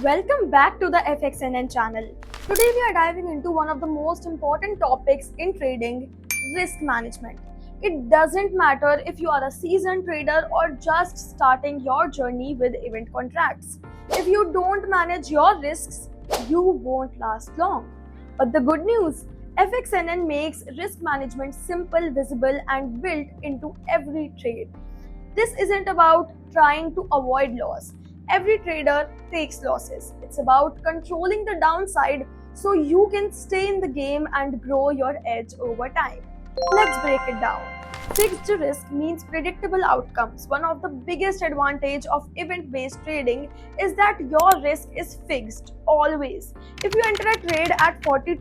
Welcome back to the FXNN channel. Today we are diving into one of the most important topics in trading, risk management. It doesn't matter if you are a seasoned trader or just starting your journey with event contracts. If you don't manage your risks, you won't last long. But the good news, FXNN makes risk management simple, visible, and built into every trade. This isn't about trying to avoid loss. Every trader takes losses. It's about controlling the downside so you can stay in the game and grow your edge over time. Let's break it down. Fixed risk means predictable outcomes. One of the biggest advantages of event-based trading is that your risk is fixed always. If you enter a trade at $42,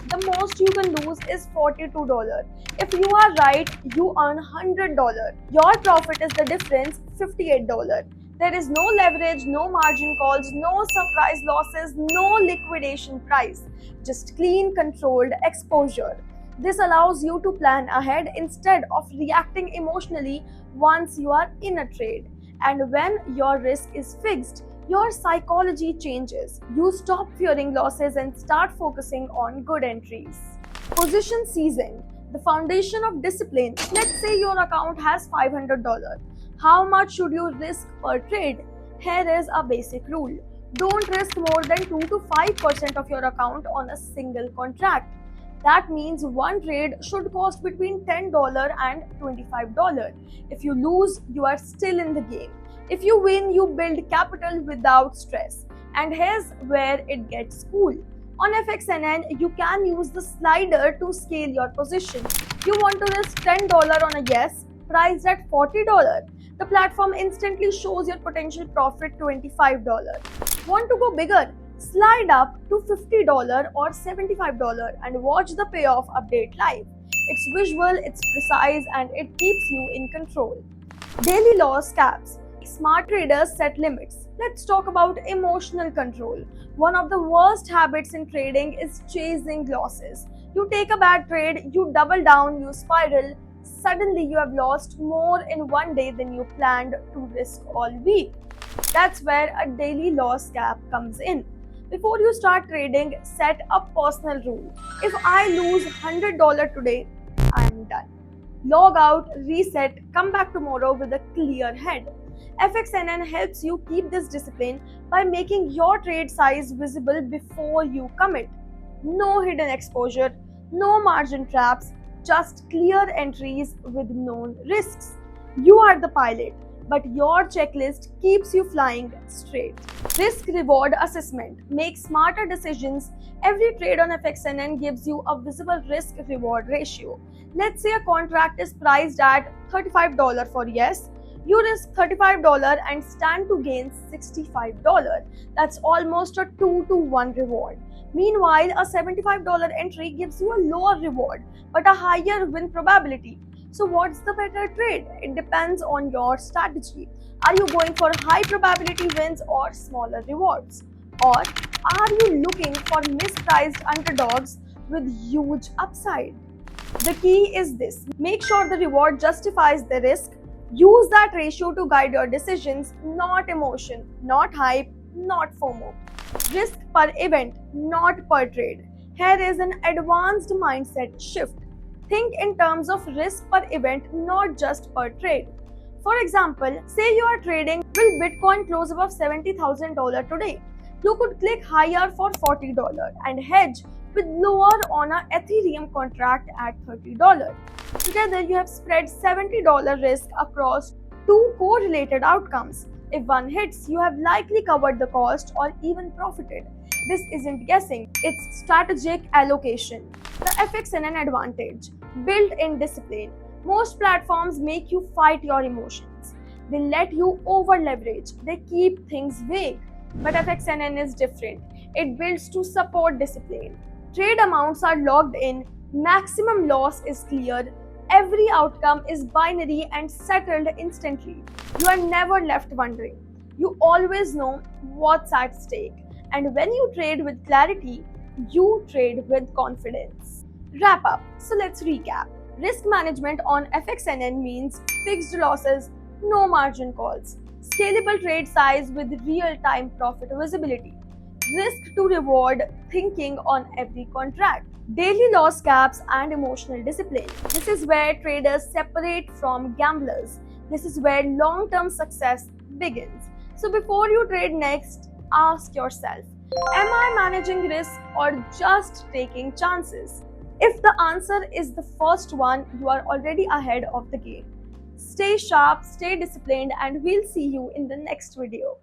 the most you can lose is $42. If you are right, you earn $100. Your profit is the difference, $58. There is no leverage, no margin calls, no surprise losses, no liquidation price, just clean, controlled exposure. This allows you to plan ahead instead of reacting emotionally once you are in a trade. And when your risk is fixed, your psychology changes. You stop fearing losses and start focusing on good entries. Position seasoning, the foundation of discipline. Let's say your account has $500. How much should you risk per trade? Here is a basic rule. Don't risk more than 2 to 5% of your account on a single contract. That means one trade should cost between $10 and $25. If you lose, you are still in the game. If you win, you build capital without stress. And here's where it gets cool. On FXNN, you can use the slider to scale your position. You want to risk $10 on a yes, priced at $40. The platform instantly shows your potential profit $25. Want to go bigger? Slide up to $50 or $75 and watch the payoff update live. It's visual, it's precise, and it keeps you in control. Daily loss caps. Smart traders set limits. Let's talk about emotional control. One of the worst habits in trading is chasing losses. You take a bad trade, you double down, you spiral. Suddenly you have lost more in one day than you planned to risk all week. That's where a daily loss cap comes in. Before you start trading, set a personal rule. If I lose $100 today, I am done. Log out, reset, come back tomorrow with a clear head. FXNN helps you keep this discipline by making your trade size visible before you commit. No hidden exposure, no margin traps, just clear entries with known risks. You are the pilot, but your checklist keeps you flying straight. Risk reward assessment. Make smarter decisions. Every trade on FXNN gives you a visible risk reward ratio. Let's say a contract is priced at $35 for yes. You risk $35 and stand to gain $65. That's almost a 2-to-1 reward. Meanwhile, a $75 entry gives you a lower reward but a higher win probability. So what's the better trade? It depends on your strategy. Are you going for high probability wins or smaller rewards? Or are you looking for mispriced underdogs with huge upside? The key is this. Make sure the reward justifies the risk. Use that ratio to guide your decisions, not emotion, not hype, not FOMO. Risk per event, not per trade. Here is an advanced mindset shift. Think in terms of risk per event, not just per trade. For example, say you are trading, will Bitcoin close above $70,000 today? You could click higher for $40 and hedge with lower on an Ethereum contract at $30. Together, you have spread $70 risk across two correlated outcomes. If one hits, you have likely covered the cost or even profited. This isn't guessing, it's strategic allocation. The FXNN advantage, built-in discipline. Most platforms make you fight your emotions. They let you over-leverage. They keep things vague. But FXNN is different. It builds to support discipline. Trade amounts are logged in. Maximum loss is cleared. Every outcome is binary and settled instantly. You are never left wondering. You always know what's at stake. And when you trade with clarity, you trade with confidence. Wrap up. So let's recap. Risk management on FXNN means fixed losses, no margin calls, scalable trade size with real-time profit visibility, risk to reward thinking on every contract, daily loss caps, and emotional discipline. This is where traders separate from gamblers. This is where long-term success begins. So before you trade next, ask yourself, am I managing risk or just taking chances? If the answer is the first one, you are already ahead of the game. Stay sharp, stay disciplined, and we'll see you in the next video.